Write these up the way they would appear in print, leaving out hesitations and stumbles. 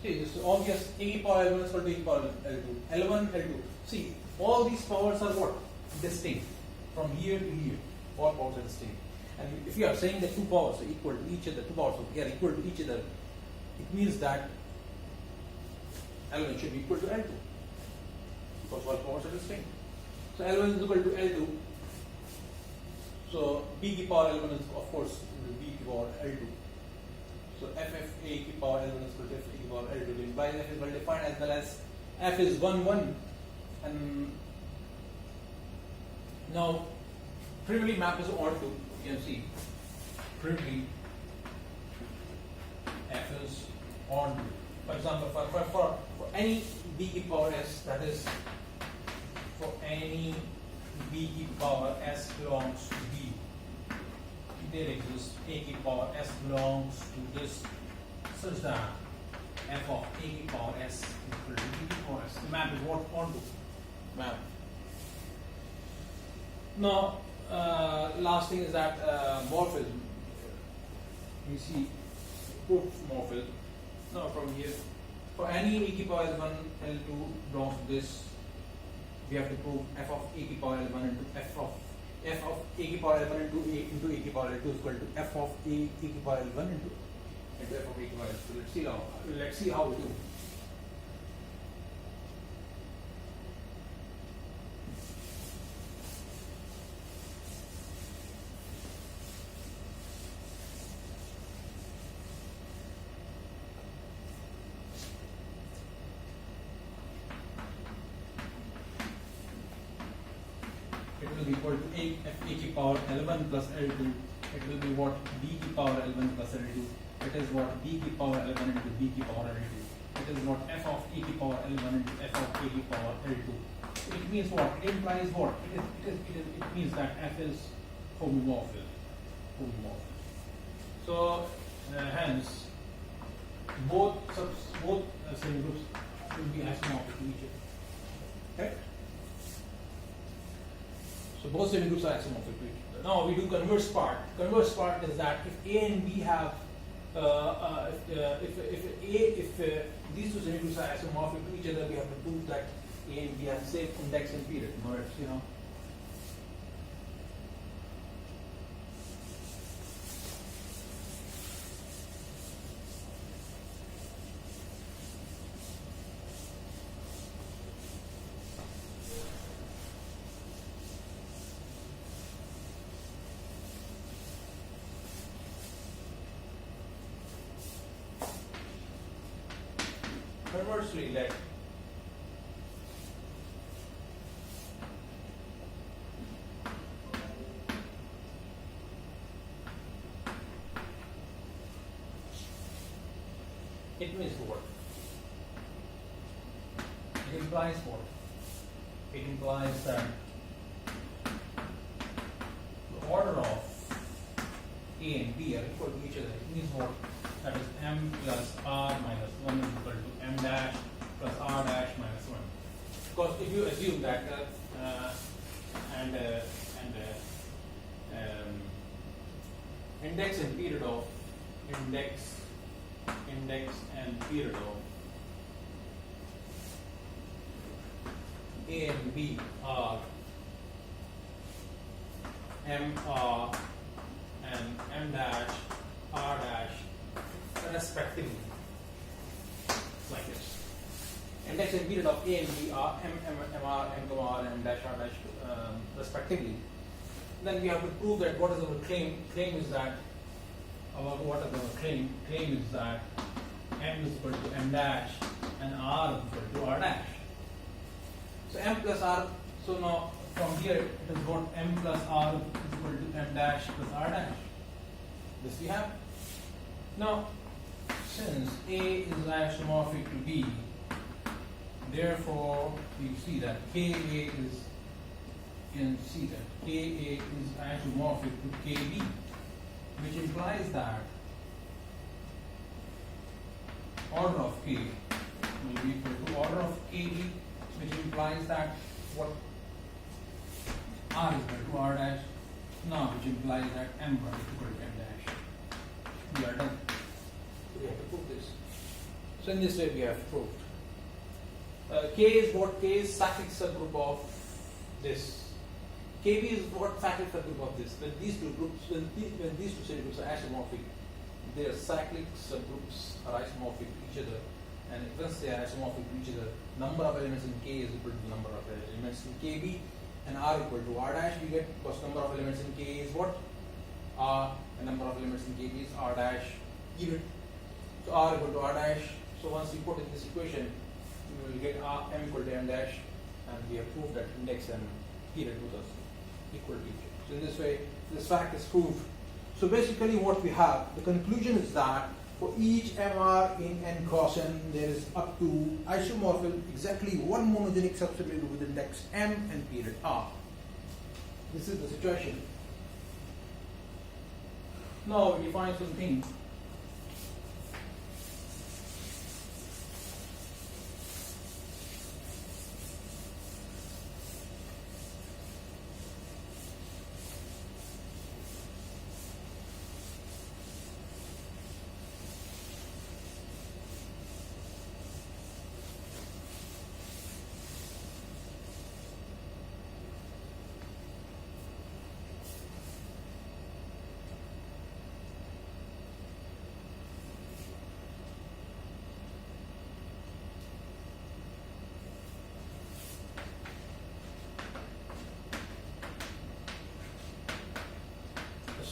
See, this is obvious. A e power L1 is equal to E power L2. L1, L2. See, all these powers are what? Distinct. From here to here, all powers are distinct. And if you are saying that two powers are equal to each other, two powers are equal to each other, it means that L1 should be equal to L2 because all powers are distinct. So L1 is equal to L2. So B e power L1 is of course B e power L2. So f a e power L1 is equal to f e power L2. Implies f is well defined as well as f is 1 1. And now privily map is onto, you can see privily f is onto. For example, for any b e power s, that is for any b e power s belongs to b, there exists a e power s belongs to this, such that f of a e power s is equal to b e power s. The map is what onto map. Now, last thing is that morphism. You see, proof morphism. Now, from here, for any e power L1, L2 belongs to this, we have to prove f of e power L1 into f of e power L1 into e power L2 is equal to f of e power L1 into f of e power L2. Let's see how we do. It will be equal to f e power L1 plus L2. It will be what? B e power L1 plus L2. It is what? B e power L1 into B e power L2. It is what? F of e power L1 into f of a e power L2. It means what? It implies what? It means that f is homomorphic. So hence both semigroups will be isomorphic to each other. Right? So both semigroups are isomorphic to each other. Now we do converse part. Converse part is that if A and B have if these two semigroups are isomorphic to each other, we have to prove that A and B have the same index and period. Alright, you know. Conversely, let it means what? It implies what? It implies that the order of A and B are equal to each other. It means what? That is m plus r minus 1 is equal to m dash plus r dash minus 1. Because if you assume that index and period of A and B are m r and m dash r dash respectively, like this. Index and period of A and B are m r, and m dash r dash respectively. Then we have to prove that what is our claim. Claim is that claim is that m is equal to m dash and r is equal to r dash. So m plus r. So now from here it is what m plus r is equal to m dash plus r dash. This we have. Now, since A is isomorphic to B, therefore you see that KA is isomorphic to KB, which implies that order of K will be equal to order of KB, which implies that what? R is equal to R dash. Now, which implies that M1 is equal to M dash. We are done. We have to prove this. So in this way we have proved. K is what? K is cyclic subgroup of this. KB is what cyclic subgroup of this. When these two groups, when these two semigroups are isomorphic, their cyclic subgroups are isomorphic to each other. And once they are isomorphic to each other, number of elements in K is equal to the number of elements in KB, and R equal to R dash. We get because number of elements in K is what? R, and number of elements in KB is R dash even. So R equal to R dash. So once we put in this equation, we will get R M equal to M dash, and we have proved that index and period both are equal to each other. So in this way, this fact is proved. So basically what we have, the conclusion is that for each MR in N cross N, there is up to isomorphism exactly one monogenic subsemigraph with index M and period R. This is the situation. Now we define something.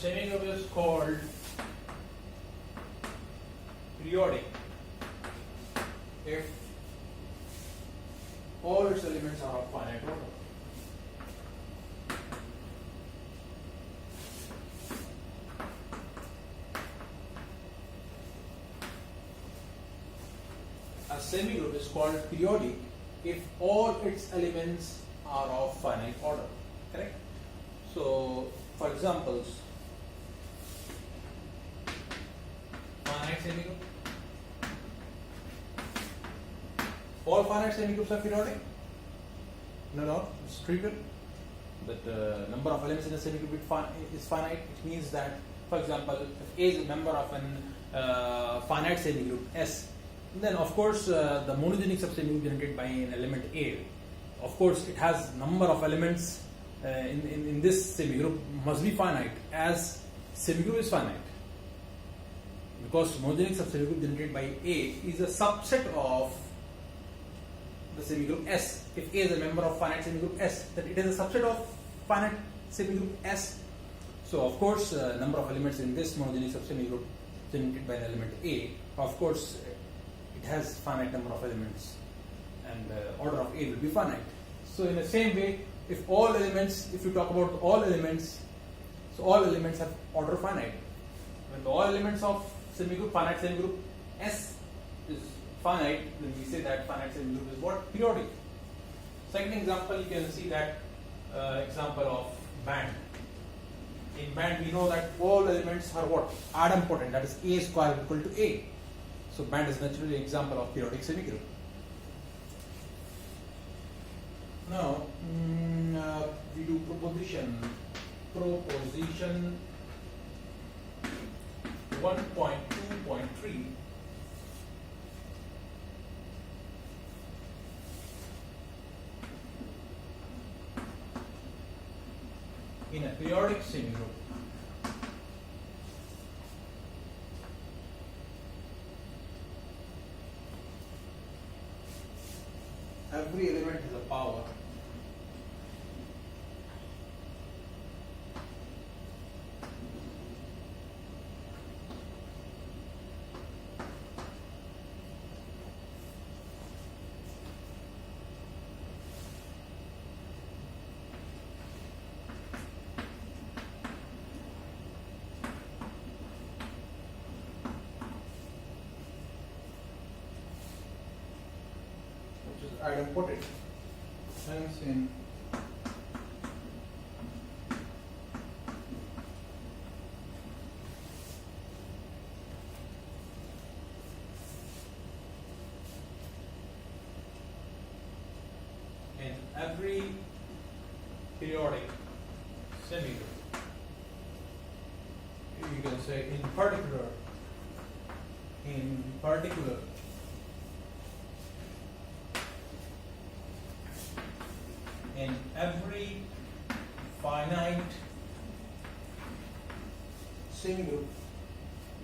Semigroup is called periodic if all its elements are of finite order. A semigroup is called periodic if all its elements are of finite order. Correct? So, for examples, finite semigroup. All finite semigroups are periodic? No, it's trivial. But number of elements in a semigroup is finite. It means that, for example, if A is a member of an finite semigroup S, then of course the monogenic subsemigroup generated by an element A, of course it has number of elements in this semigroup must be finite, as semigroup is finite. Because monogenic subsemigroup generated by A is a subset of the semigroup S. If A is a member of finite semigroup S, then it is a subset of finite semigroup S. So of course number of elements in this monogenic subsemigroup generated by the element A, of course it has finite number of elements, and order of A will be finite. So in the same way, if all elements, if you talk about all elements, so all elements have order finite. When all elements of semigroup, finite semigroup S is finite, then we say that finite semigroup is what? Periodic. Second example, you can see that example of band. In band, we know that all elements are what? Idempotent, that is A square equal to A. So band is naturally an example of periodic semigroup. Now, we do proposition 1.2.3. In a periodic semigroup, every element is a power. Idempotent. Hence in every periodic semigroup, you can say in particular semigroup,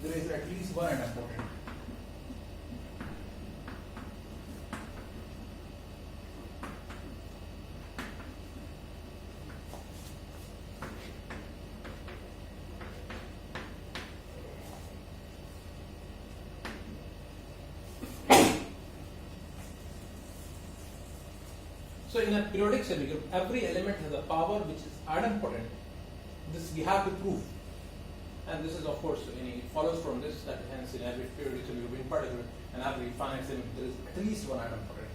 there is at least one idempotent. So in a periodic semigroup, every element has a power which is idempotent. This we have to prove, and this is of course it follows from this that hence in every periodic semigroup, in particular, and every finite semigroup, there is at least one idempotent.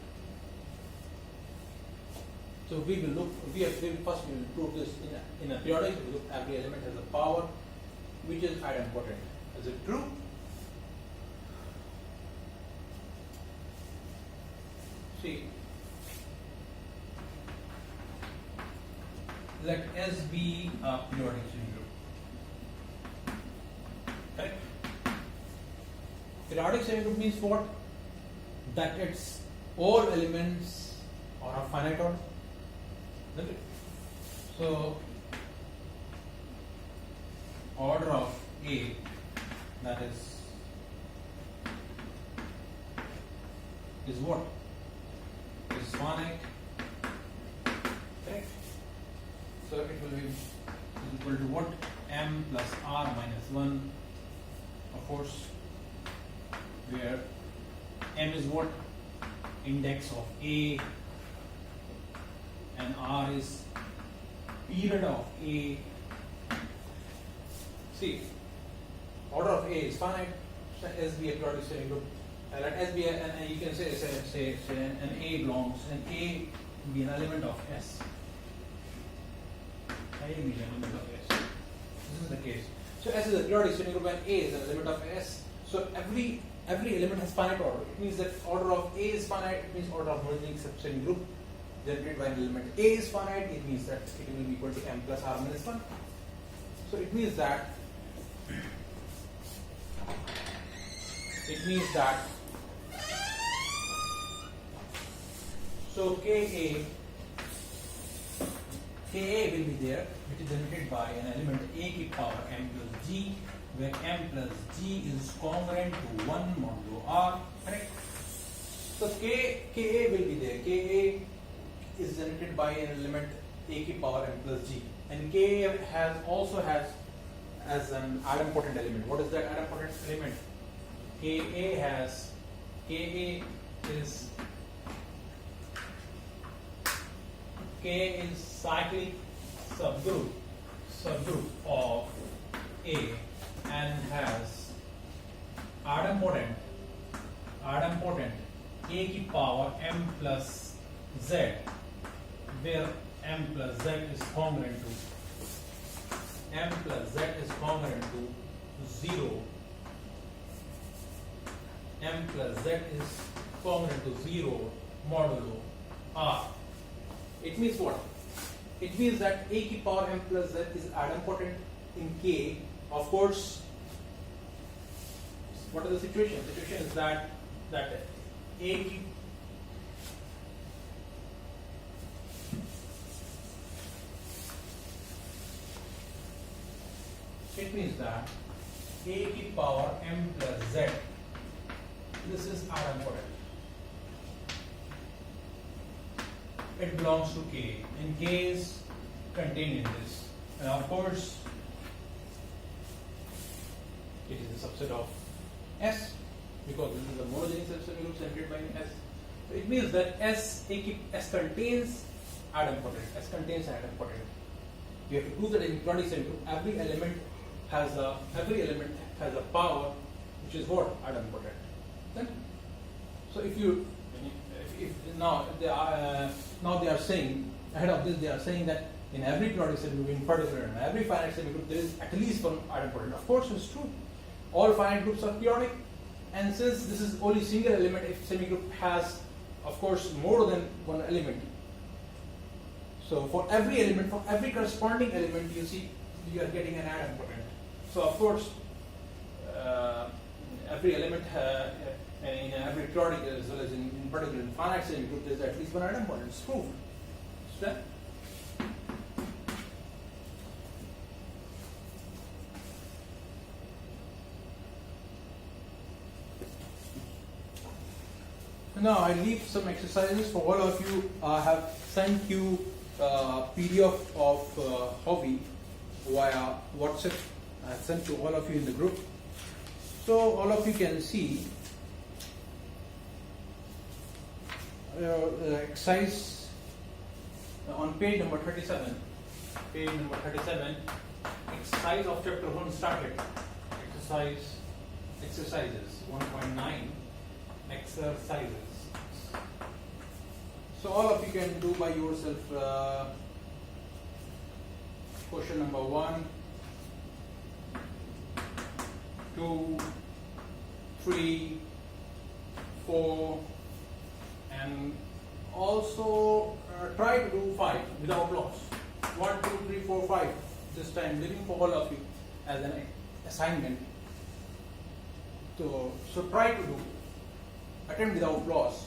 So we will look. First we will prove this in a periodic semigroup. Every element has a power which is idempotent. Is it true? See. Let S be a periodic semigroup. Correct? Periodic semigroup means what? That its all elements are of finite order. Isn't it? So order of A, that is what? Is finite. Correct? So it will be equal to what? M plus R minus 1, of course, where M is what? Index of A, and R is period of A. See, order of A is finite, so S be a periodic semigroup. Let S be and you can say an A belongs, an A be an element of S. A be an element of S. This is the case. So S is a periodic semigroup and A is an element of S. So every element has finite order. It means that order of A is finite. It means order of homogeneous semigroup generated by an element A is finite. It means that it will be equal to M plus R minus 1. So it means that so Ka will be there, which is generated by an element A ki power M plus G, where M plus G is congruent to 1 modulo R. Correct? So Ka will be there. Ka is generated by an element A ki power M plus G, and Ka also has as an idempotent element. What is that idempotent element? Ka is cyclic subgroup of A and has idempotent A ki power M plus Z, where M plus Z is congruent to 0. M plus Z is congruent to 0 modulo R. It means what? It means that A ki power M plus Z is idempotent in K. Of course, what is the situation? The situation is that A ki it means that A ki power M plus Z, this is idempotent. It belongs to K, and K is contained in this. And of course, it is a subset of S, because this is a homogeneous semigroup centered by S. So it means that S contains idempotent. You have to prove that in periodic semigroup, every element has a power which is what? Idempotent. Then, so if now they are saying, ahead of this they are saying that in every periodic semigroup, in particular in every finite semigroup, there is at least one idempotent. Of course, it's true. All finite groups are periodic, and since this is only single element, if semigroup has, of course, more than one element. So for every element, for every corresponding element, you see you are getting an idempotent. So of course, every element in every periodic as well as in particular in finite semigroup, there is at least one idempotent. It's proved. Understand? Now I leave some exercises for all of you. I have sent you PDF of hobby via WhatsApp. I have sent to all of you in the group, so all of you can see exercise on page number 37. Page number 37. Exercise of chapter 1 started. Exercises 1.9. Exercises. So all of you can do by yourself. Question number 1, 2, 3, 4, and also try to do 5 without loss. 1, 2, 3, 4, 5. This time leaving for all of you as an assignment. So try to do, attempt without loss,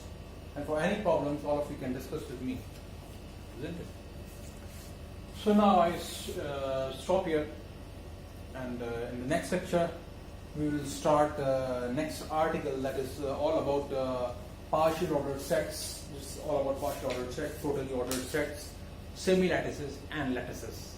and for any problems all of you can discuss with me, isn't it? So now I stop here, and in the next lecture we will start the next article, that is all about partial ordered sets. This is all about partial ordered sets, totally ordered sets, semi-lattices and lattices.